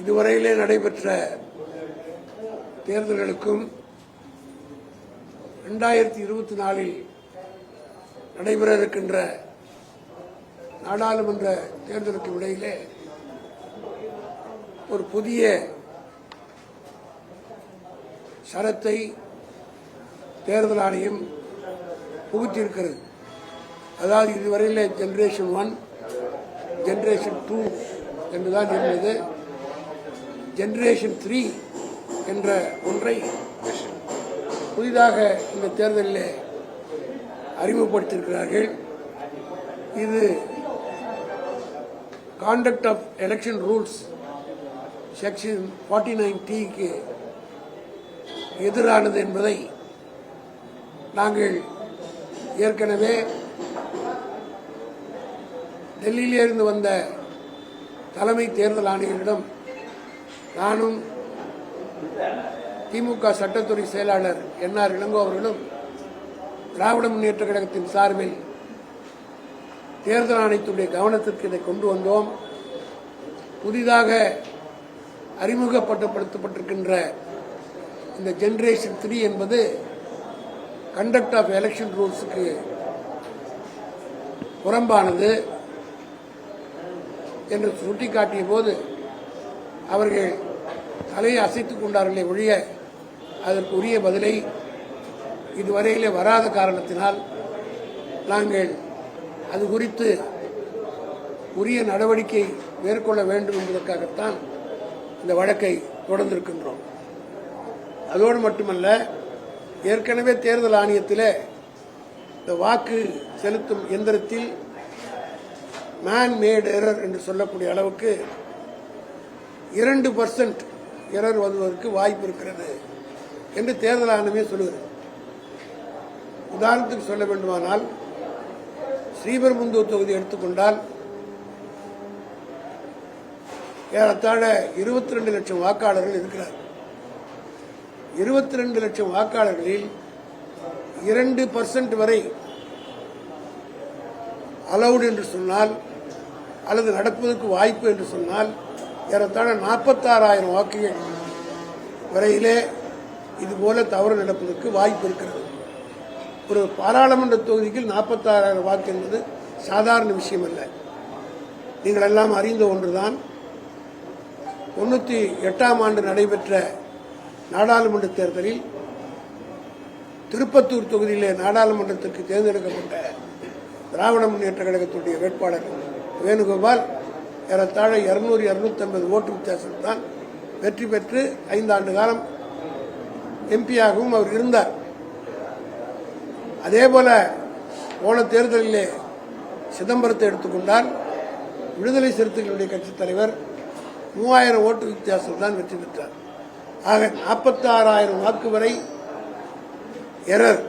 இதுவரையிலே நடைபெற்ற தேர்தல்களுக்கும் 2024 நடைபெற இருக்கின்ற நாடாளுமன்ற தேர்தலுக்கு இடையிலே ஒரு புதிய சரத்தை தேர்தல் ஆணையம் புகுத்தியிருக்கிறது. அதாவது இதுவரையில் ஜெனரேஷன் 1, ஜெனரேஷன் 2 என்றுதான் இருந்தது. ஜெனரேஷன் 3 என்ற ஒன்றை புதிதாக இந்த தேர்தலில் அறிமுகப்படுத்தியிருக்கிறார்கள். இது contact of election rules section 49(t)க்கு எதிரானது என்பதை நாங்கள் ஏற்கனவே டெல்லியிலிருந்து வந்த தலைமை தேர்தல் ஆணையரிடம் நானும் திமுக சட்டத்துறை செயலாளர் NR இளங்கோ அவர்களும் திராவிட முன்னேற்ற கழகத்தின் சார்பில் தேர்தல் ஆணையத்துடைய கவனத்திற்கு இதை கொண்டு வந்தோம். புதிதாக அறிமுகப்படுத்தப்பட்டிருக்கின்ற இந்த ஜெனரேஷன் 3 என்பது கண்டக்ட் ஆஃப் எலெக்ஷன் ரூல்ஸுக்கு புறம்பானது என்று சுட்டிக்காட்டிய போது அவர்கள் தலையை அசைத்துக் கொண்டார்களே ஒழிய அதற்கு உரிய பதிலை இதுவரையிலே வராத காரணத்தினால் நாங்கள் அது குறித்து உரிய நடவடிக்கை மேற்கொள்ள வேண்டும் என்பதற்காகத்தான் இந்த வழக்கை தொடர்ந்திருக்கின்றோம். அதோடு மட்டுமல்ல, ஏற்கனவே தேர்தல் ஆணையத்தில் இந்த வாக்கு செலுத்தும் எந்திரத்தில் மேன் மேட் எரர் என்று சொல்லக்கூடிய அளவுக்கு 2% எரர் வருவதற்கு வாய்ப்பு இருக்கிறது என்று தேர்தல் ஆணையமே சொல்லுகிறது. உதாரணத்துக்கு சொல்ல வேண்டுமானால், ஸ்ரீபெரும்புதூர் தொகுதி எடுத்துக்கொண்டால் ஏறத்தாழ 22 லட்சம் வாக்காளர்கள் இருக்கிறார். 22 லட்சம் வாக்காளர்களில் 2% வரை அலவுட் என்று சொன்னால் அல்லது நடப்பதற்கு வாய்ப்பு என்று சொன்னால் ஏறத்தாழ 46,000 வாக்குகள் வரையிலே இதுபோல தவறு நடப்பதற்கு வாய்ப்பு இருக்கிறது. ஒரு பாராளுமன்ற தொகுதிக்கு 46,000 வாக்கு என்பது சாதாரண விஷயம் அல்ல. நீங்கள் எல்லாம் அறிந்த ஒன்றுதான். 98ஆம் ஆண்டு நடைபெற்ற நாடாளுமன்ற தேர்தலில் திருப்பத்தூர் தொகுதியிலே நாடாளுமன்றத்திற்கு தேர்ந்தெடுக்கப்பட்ட திராவிட முன்னேற்ற கழகத்துடைய வேட்பாளர் வேணுகோபால் ஏறத்தாழ 200-250 ஓட்டு வித்தியாசம்தான் வெற்றி பெற்று 5 ஆண்டு காலம் எம்பியாகவும் அவர் இருந்தார். அதேபோல போன தேர்தலிலே சிதம்பரத்தை எடுத்துக்கொண்டால் விடுதலை சிறுத்தைகளுடைய கட்சித் தலைவர் 3000 ஓட்டு வித்தியாசம் தான் வெற்றி பெற்றார். ஆக 46,000 வாக்கு வரை எரர்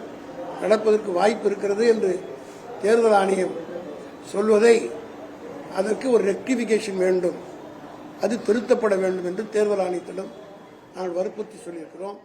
நடப்பதற்கு வாய்ப்பு இருக்கிறது என்று தேர்தல் ஆணையம் சொல்வதை அதற்கு ஒரு ரெக்டிபிகேஷன் வேண்டும், அது திருத்தப்பட வேண்டும் என்று தேர்தல் ஆணையத்திடம் நாங்கள் வற்புறுத்தி சொல்லியிருக்கிறோம்.